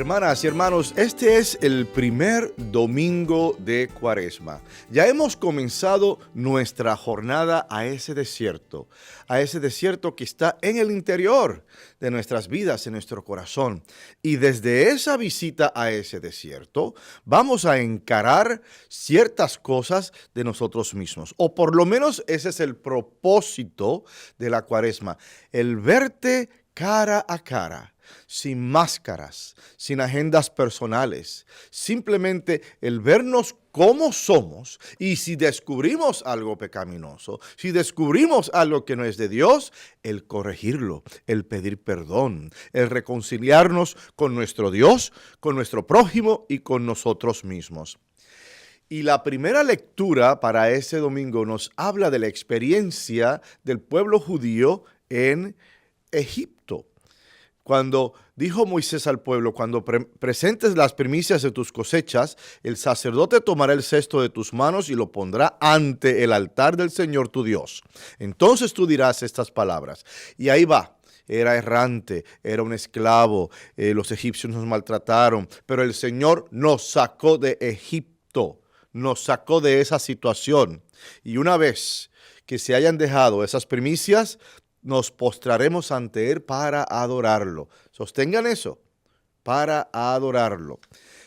Hermanas y hermanos, este es el primer domingo de Cuaresma. Ya hemos comenzado nuestra jornada a ese desierto que está en el interior de nuestras vidas, en nuestro corazón. Y desde esa visita a ese desierto, vamos a encarar ciertas cosas de nosotros mismos. O por lo menos ese es el propósito de la Cuaresma, el verte cara a cara, sin máscaras, sin agendas personales, simplemente el vernos como somos, y si descubrimos algo pecaminoso, si descubrimos algo que no es de Dios, el corregirlo, el pedir perdón, el reconciliarnos con nuestro Dios, con nuestro prójimo y con nosotros mismos. Y la primera lectura para ese domingo nos habla de la experiencia del pueblo judío en Egipto. Cuando dijo Moisés al pueblo, cuando presentes las primicias de tus cosechas, el sacerdote tomará el cesto de tus manos y lo pondrá ante el altar del Señor tu Dios. Entonces tú dirás estas palabras. Y ahí va. Era errante, era un esclavo, los egipcios nos maltrataron, pero el Señor nos sacó de Egipto, nos sacó de esa situación. Y una vez que se hayan dejado esas primicias, nos postraremos ante Él para adorarlo. Sostengan eso, para adorarlo.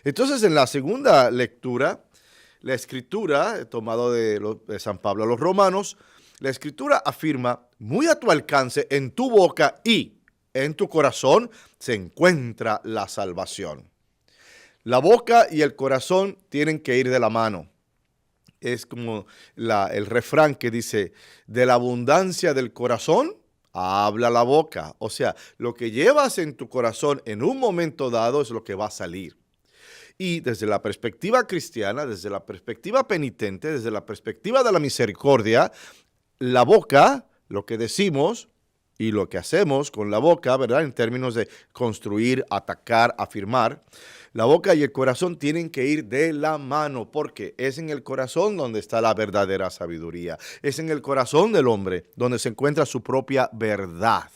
Entonces, en la segunda lectura, la Escritura, tomado de San Pablo a los Romanos, la Escritura afirma, muy a tu alcance, en tu boca y en tu corazón, se encuentra la salvación. La boca y el corazón tienen que ir de la mano. Es como el refrán que dice, de la abundancia del corazón, habla la boca. O sea, lo que llevas en tu corazón en un momento dado es lo que va a salir. Y desde la perspectiva cristiana, desde la perspectiva penitente, desde la perspectiva de la misericordia, la boca, lo que decimos y lo que hacemos con la boca, ¿verdad? En términos de construir, atacar, afirmar, la boca y el corazón tienen que ir de la mano, porque es en el corazón donde está la verdadera sabiduría. Es en el corazón del hombre donde se encuentra su propia verdad.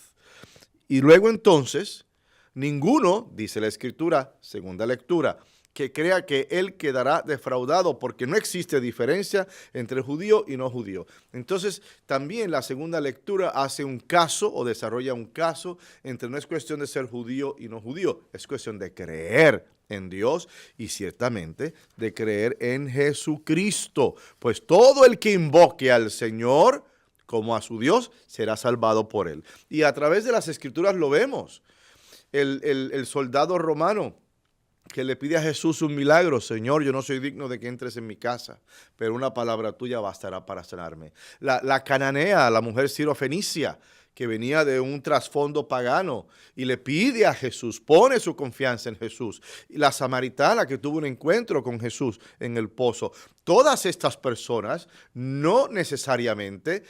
Y luego entonces, ninguno, dice la Escritura, segunda lectura, que crea que él quedará defraudado, porque no existe diferencia entre judío y no judío. Entonces, también la segunda lectura hace un caso o desarrolla un caso entre no es cuestión de ser judío y no judío, es cuestión de creer en Dios y ciertamente de creer en Jesucristo. Pues todo el que invoque al Señor como a su Dios será salvado por él. Y a través de las Escrituras lo vemos. El soldado romano que le pide a Jesús un milagro, Señor, yo no soy digno de que entres en mi casa, pero una palabra tuya bastará para sanarme. La cananea, la mujer sirofenicia, que venía de un trasfondo pagano y le pide a Jesús, pone su confianza en Jesús. Y la samaritana que tuvo un encuentro con Jesús en el pozo. Todas estas personas no necesariamente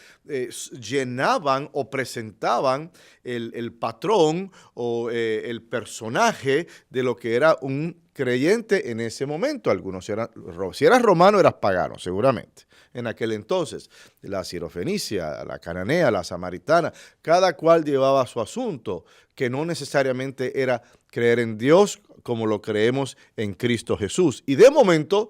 llenaban o presentaban el patrón o el personaje de lo que era un creyente en ese momento. Algunos eran, si eras romano, eras pagano, seguramente. En aquel entonces, la sirofenicia, la cananea, la samaritana, cada cual llevaba su asunto, que no necesariamente era creer en Dios como lo creemos en Cristo Jesús. Y de momento,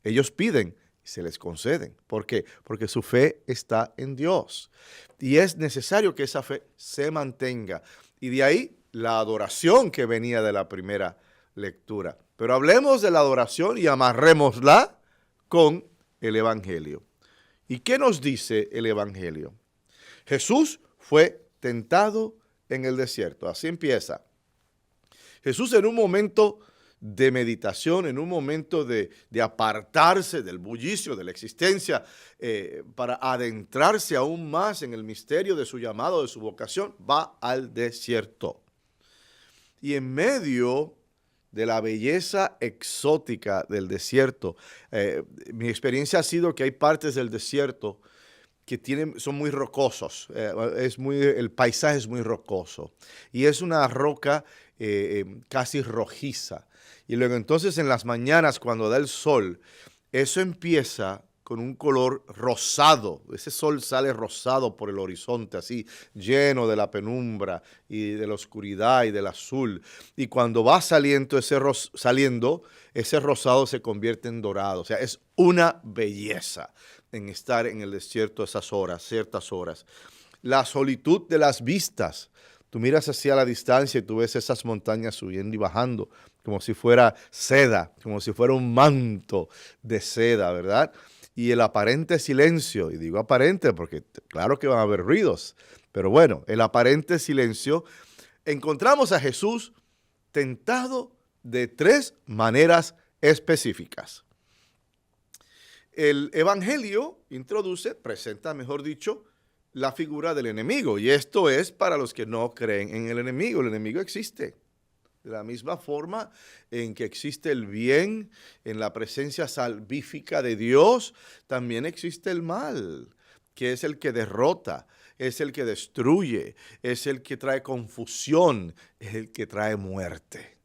ellos piden y se les conceden. ¿Por qué? Porque su fe está en Dios. Y es necesario que esa fe se mantenga. Y de ahí la adoración que venía de la primera lectura. Pero hablemos de la adoración y amarrémosla con el Evangelio. ¿Y qué nos dice el Evangelio? Jesús fue tentado en el desierto. Así empieza. Jesús en un momento de meditación, en un momento de apartarse del bullicio de la existencia, para adentrarse aún más en el misterio de su llamado, de su vocación, va al desierto. Y en medio de la belleza exótica del desierto, mi experiencia ha sido que hay partes del desierto que son muy rocosos, el paisaje es muy rocoso y es una roca casi rojiza. Y luego entonces en las mañanas cuando da el sol, eso empieza con un color rosado. Ese sol sale rosado por el horizonte, así lleno de la penumbra y de la oscuridad y del azul. Y cuando va saliendo ese rosado se convierte en dorado. O sea, es una belleza en estar en el desierto esas horas, ciertas horas. La solitud de las vistas. Tú miras hacia la distancia y tú ves esas montañas subiendo y bajando, como si fuera seda, como si fuera un manto de seda, ¿verdad? Y el aparente silencio, y digo aparente porque claro que van a haber ruidos, pero bueno, el aparente silencio, encontramos a Jesús tentado de 3 maneras específicas. El Evangelio presenta, mejor dicho, la figura del enemigo, y esto es para los que no creen en el enemigo. El enemigo existe. De la misma forma en que existe el bien en la presencia salvífica de Dios, también existe el mal, que es el que derrota, es el que destruye, es el que trae confusión, es el que trae muerte.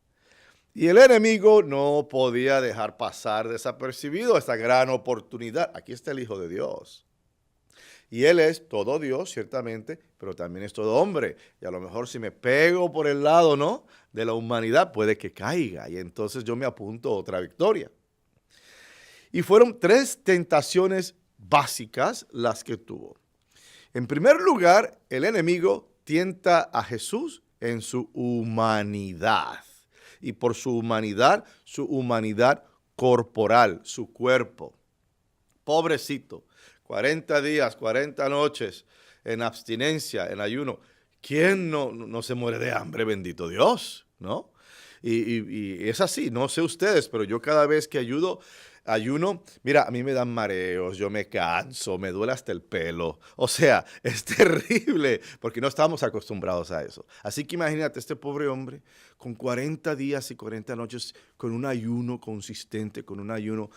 Y el enemigo no podía dejar pasar desapercibido esta gran oportunidad. Aquí está el Hijo de Dios. Y Él es todo Dios, ciertamente, pero también es todo hombre. Y a lo mejor si me pego por el lado, ¿no?, de la humanidad, puede que caiga. Y entonces yo me apunto a otra victoria. Y fueron 3 tentaciones básicas las que tuvo. En primer lugar, el enemigo tienta a Jesús en su humanidad. Y por su humanidad corporal, su cuerpo. Pobrecito. 40 días, 40 noches en abstinencia, en ayuno. ¿Quién no se muere de hambre? Bendito Dios, ¿no? Y es así, no sé ustedes, pero yo cada vez que ayuno, mira, a mí me dan mareos, yo me canso, me duele hasta el pelo. O sea, es terrible, porque no estamos acostumbrados a eso. Así que imagínate este pobre hombre con 40 días y 40 noches, con un ayuno consistente, con un ayuno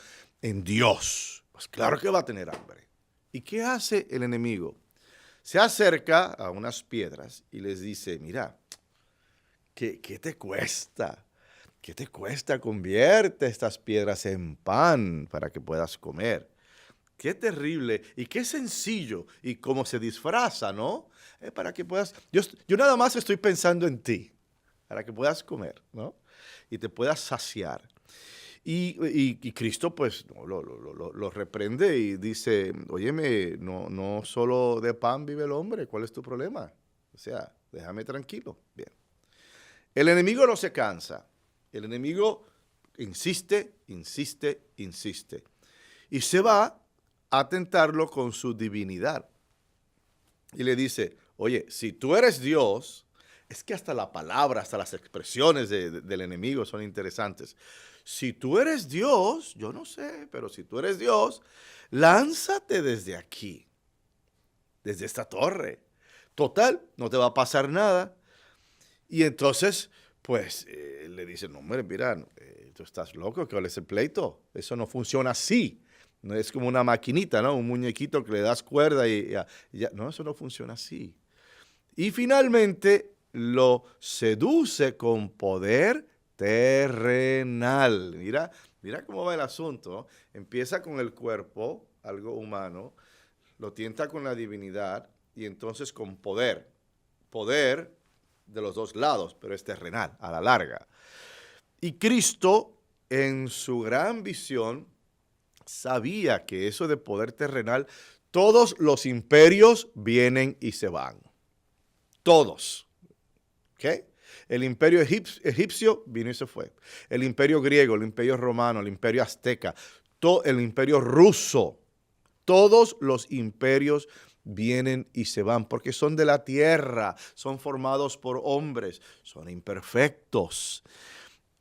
en Dios. Pues claro que va a tener hambre. ¿Y qué hace el enemigo? Se acerca a unas piedras y les dice, mira, ¿qué te cuesta? ¿Qué te cuesta? Convierte estas piedras en pan para que puedas comer. Qué terrible y qué sencillo y cómo se disfraza, ¿no? Para que puedas, yo nada más estoy pensando en ti, para que puedas comer, ¿no? Y te puedas saciar. Y Cristo pues lo reprende y dice, óyeme, no solo de pan vive el hombre, ¿cuál es tu problema? O sea, déjame tranquilo. Bien. El enemigo no se cansa. El enemigo insiste. Y se va a tentarlo con su divinidad. Y le dice, oye, si tú eres Dios, es que hasta la palabra, hasta las expresiones del enemigo son interesantes. Si tú eres Dios, yo no sé, pero si tú eres Dios, lánzate desde aquí, desde esta torre. Total, no te va a pasar nada. Y entonces, pues, le dicen, no, hombre, mira, tú estás loco, ¿cuál es el pleito? Eso no funciona así. No es como una maquinita, ¿no? Un muñequito que le das cuerda y ya. No, eso no funciona así. Y finalmente lo seduce con poder terrenal. Mira cómo va el asunto, ¿no? Empieza con el cuerpo, algo humano, lo tienta con la divinidad y entonces con poder. Poder de los dos lados, pero es terrenal, a la larga. Y Cristo, en su gran visión, sabía que eso de poder terrenal, todos los imperios vienen y se van. Todos. ¿Ok? El imperio egipcio vino y se fue. El imperio griego, el imperio romano, el imperio azteca, el imperio ruso. Todos los imperios vienen y se van porque son de la tierra, son formados por hombres, son imperfectos.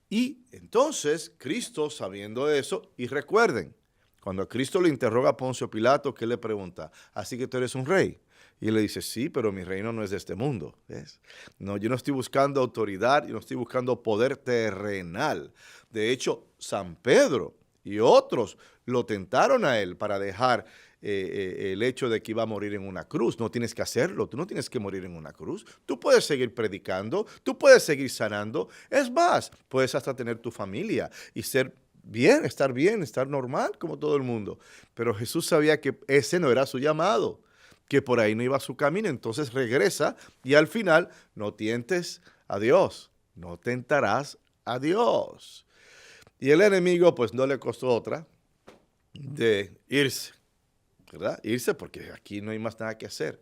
Y entonces Cristo, sabiendo eso, y recuerden, cuando Cristo le interroga a Poncio Pilato, ¿qué le pregunta? ¿Así que tú eres un rey? Y él le dice, sí, pero mi reino no es de este mundo. ¿Ves? No, yo no estoy buscando autoridad, yo no estoy buscando poder terrenal. De hecho, San Pedro y otros lo tentaron a él para dejar el hecho de que iba a morir en una cruz. No tienes que hacerlo, tú no tienes que morir en una cruz. Tú puedes seguir predicando, tú puedes seguir sanando. Es más, puedes hasta tener tu familia y ser bien, estar normal como todo el mundo. Pero Jesús sabía que ese no era su llamado, que por ahí no iba su camino. Entonces regresa y al final no tientes a Dios, no tentarás a Dios. Y el enemigo pues no le costó otra de irse, ¿verdad? Irse porque aquí no hay más nada que hacer.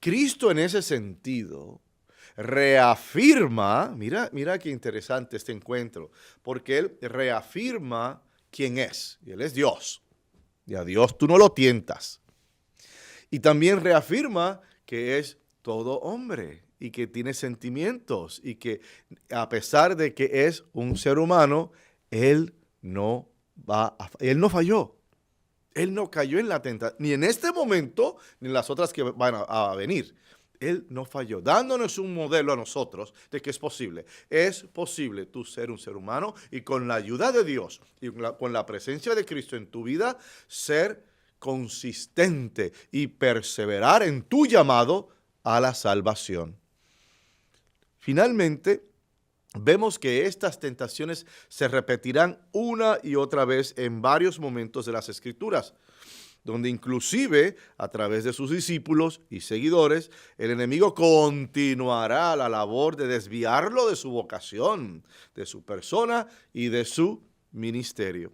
Cristo en ese sentido reafirma, mira qué interesante este encuentro, porque Él reafirma quién es, y Él es Dios, y a Dios tú no lo tientas. Y también reafirma que es todo hombre y que tiene sentimientos y que a pesar de que es un ser humano, Él Él no falló. Él no cayó en la tentación, ni en este momento, ni en las otras que van a venir. Él no falló, dándonos un modelo a nosotros de que es posible. Es posible tú ser un ser humano y con la ayuda de Dios y con la presencia de Cristo en tu vida, ser consistente y perseverar en tu llamado a la salvación. Finalmente, vemos que estas tentaciones se repetirán una y otra vez en varios momentos de las Escrituras, donde inclusive a través de sus discípulos y seguidores, el enemigo continuará la labor de desviarlo de su vocación, de su persona y de su ministerio.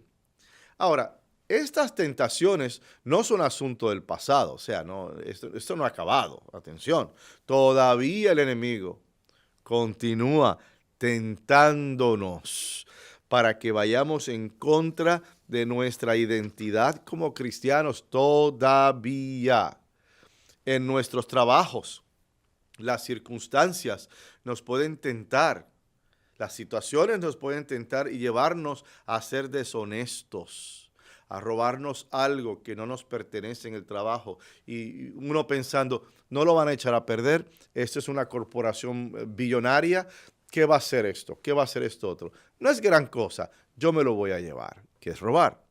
Ahora, estas tentaciones no son asunto del pasado, o sea, esto no ha acabado, atención, todavía el enemigo continúa tentándonos para que vayamos en contra de nuestra identidad como cristianos todavía. En nuestros trabajos, las circunstancias nos pueden tentar, las situaciones nos pueden tentar y llevarnos a ser deshonestos, a robarnos algo que no nos pertenece en el trabajo. Y uno pensando, no lo van a echar a perder, esto es una corporación billonaria, ¿qué va a hacer esto? ¿Qué va a hacer esto otro? No es gran cosa, yo me lo voy a llevar, que es robar.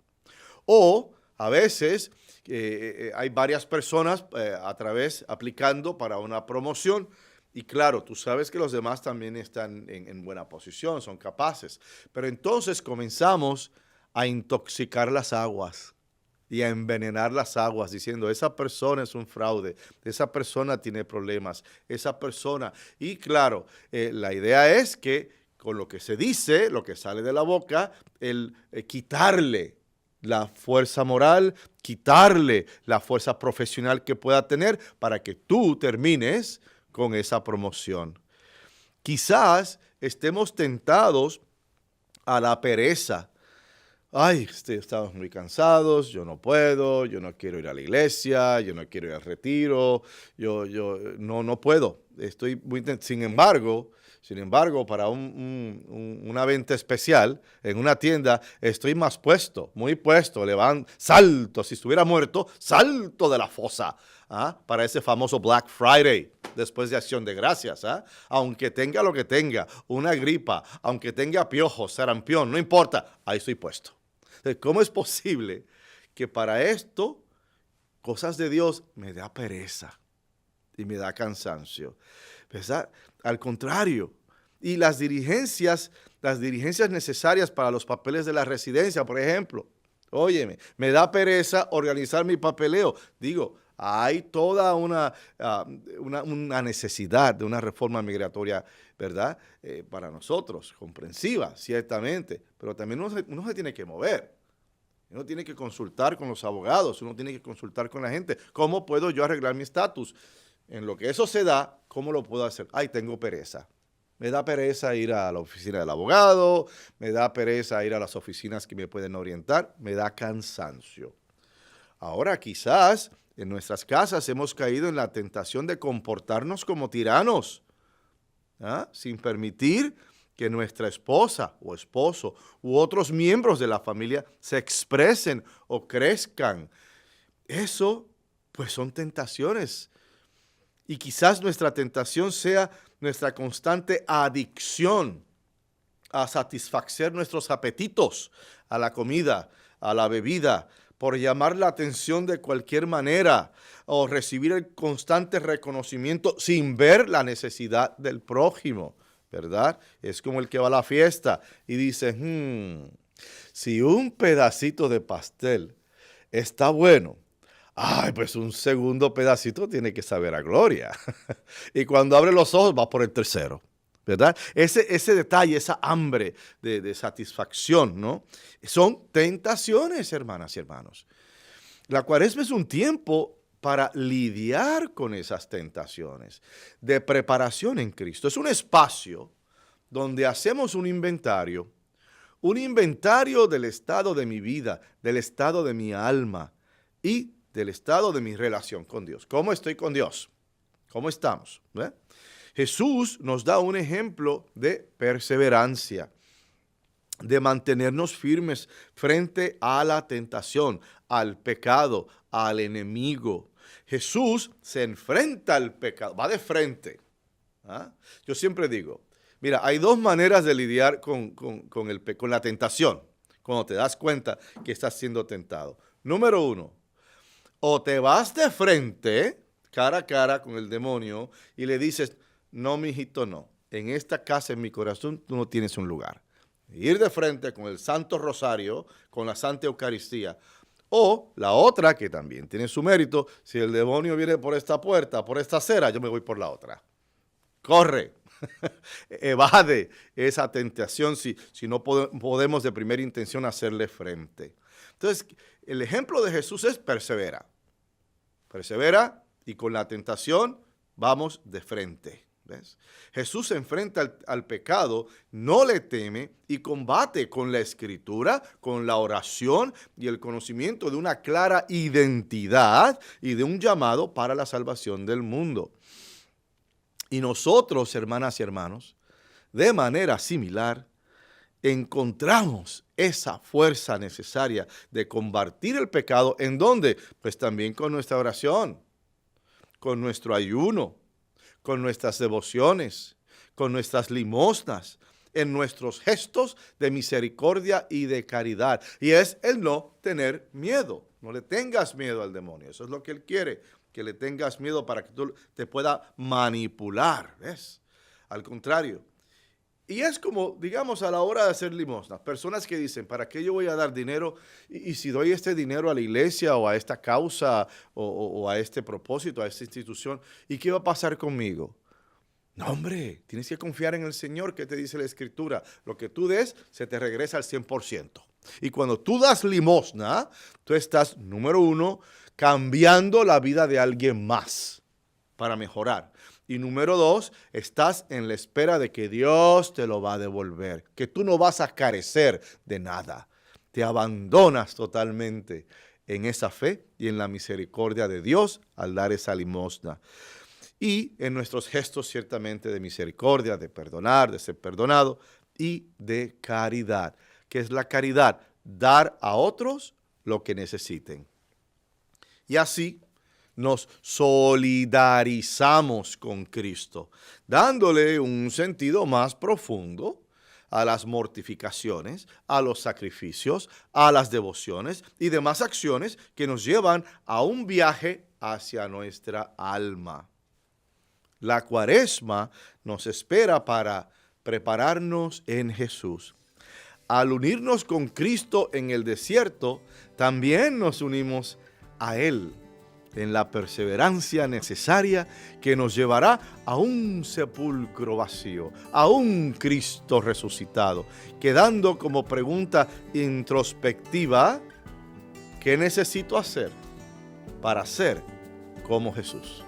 O a veces hay varias personas aplicando para una promoción y claro, tú sabes que los demás también están en buena posición, son capaces. Pero entonces comenzamos a intoxicar las aguas y a envenenar las aguas diciendo, esa persona es un fraude, esa persona tiene problemas, esa persona. Y claro, la idea es que con lo que se dice, lo que sale de la boca, el quitarle la fuerza moral, quitarle la fuerza profesional que pueda tener para que tú termines con esa promoción. Quizás estemos tentados a la pereza. Ay, estamos muy cansados, yo no puedo, yo no quiero ir a la iglesia, yo no quiero ir al retiro, yo no puedo. Estoy muy sin embargo, para una venta especial en una tienda, estoy más puesto, muy puesto, salto, si estuviera muerto, salto de la fosa, para ese famoso Black Friday, después de Acción de Gracias, aunque tenga lo que tenga, una gripa, aunque tenga piojos, sarampión, no importa, ahí estoy puesto. Entonces, ¿cómo es posible que para esto, cosas de Dios, me da pereza y me da cansancio? ¿Verdad? Al contrario, y las diligencias necesarias para los papeles de la residencia, por ejemplo, óyeme, me da pereza organizar mi papeleo. Digo, hay toda una necesidad de una reforma migratoria, ¿verdad? Para nosotros, comprensiva, ciertamente, pero también uno se tiene que mover. Uno tiene que consultar con los abogados, uno tiene que consultar con la gente. ¿Cómo puedo yo arreglar mi estatus? En lo que eso se da, ¿cómo lo puedo hacer? Ay, tengo pereza. Me da pereza ir a la oficina del abogado, me da pereza ir a las oficinas que me pueden orientar, me da cansancio. Ahora quizás en nuestras casas hemos caído en la tentación de comportarnos como tiranos, sin permitir que nuestra esposa o esposo u otros miembros de la familia se expresen o crezcan. Eso, pues, son tentaciones. Y quizás nuestra tentación sea nuestra constante adicción a satisfacer nuestros apetitos, a la comida, a la bebida, por llamar la atención de cualquier manera o recibir el constante reconocimiento sin ver la necesidad del prójimo, ¿verdad? Es como el que va a la fiesta y dice, Si un pedacito de pastel está bueno, ay, pues un segundo pedacito tiene que saber a gloria. Y cuando abre los ojos va por el tercero, ¿verdad? Ese detalle, esa hambre de satisfacción, ¿no? Son tentaciones, hermanas y hermanos. La Cuaresma es un tiempo para lidiar con esas tentaciones, de preparación en Cristo. Es un espacio donde hacemos un inventario del estado de mi vida, del estado de mi alma y del estado de mi relación con Dios. ¿Cómo estoy con Dios? ¿Cómo estamos? Jesús nos da un ejemplo de perseverancia, de mantenernos firmes frente a la tentación, al pecado, al enemigo. Jesús se enfrenta al pecado, va de frente. Yo siempre digo, mira, hay dos maneras de lidiar con la tentación, cuando te das cuenta que estás siendo tentado. Número uno, o te vas de frente, cara a cara con el demonio, y le dices, no, mijito, no. En esta casa, en mi corazón, tú no tienes un lugar. Ir de frente con el Santo Rosario, con la Santa Eucaristía. O la otra, que también tiene su mérito, si el demonio viene por esta puerta, por esta acera, yo me voy por la otra. Corre, evade esa tentación si no podemos de primera intención hacerle frente. Entonces, el ejemplo de Jesús es persevera. Persevera y con la tentación vamos de frente. ¿Ves? Jesús se enfrenta al pecado, no le teme y combate con la escritura, con la oración y el conocimiento de una clara identidad y de un llamado para la salvación del mundo. Y nosotros, hermanas y hermanos, de manera similar, encontramos esa fuerza necesaria de combatir el pecado. ¿En dónde? Pues también con nuestra oración, con nuestro ayuno, con nuestras devociones, con nuestras limosnas, en nuestros gestos de misericordia y de caridad. Y es el no tener miedo. No le tengas miedo al demonio. Eso es lo que él quiere, que le tengas miedo para que tú te pueda manipular. ¿Ves? Al contrario. Y es como, digamos, a la hora de hacer limosnas, personas que dicen, ¿para qué yo voy a dar dinero? Y si doy este dinero a la iglesia o a esta causa o a este propósito, a esta institución, ¿y qué va a pasar conmigo? No, hombre, tienes que confiar en el Señor, que te dice la Escritura. Lo que tú des, se te regresa al 100%. Y cuando tú das limosna, tú estás, número uno, cambiando la vida de alguien más para mejorar. Y número dos, estás en la espera de que Dios te lo va a devolver, que tú no vas a carecer de nada. Te abandonas totalmente en esa fe y en la misericordia de Dios al dar esa limosna. Y en nuestros gestos ciertamente de misericordia, de perdonar, de ser perdonado y de caridad. ¿Qué es la caridad? Dar a otros lo que necesiten. Y así nos solidarizamos con Cristo, dándole un sentido más profundo a las mortificaciones, a los sacrificios, a las devociones y demás acciones que nos llevan a un viaje hacia nuestra alma. La Cuaresma nos espera para prepararnos en Jesús. Al unirnos con Cristo en el desierto, también nos unimos a Él en la perseverancia necesaria que nos llevará a un sepulcro vacío, a un Cristo resucitado, quedando como pregunta introspectiva, ¿qué necesito hacer para ser como Jesús?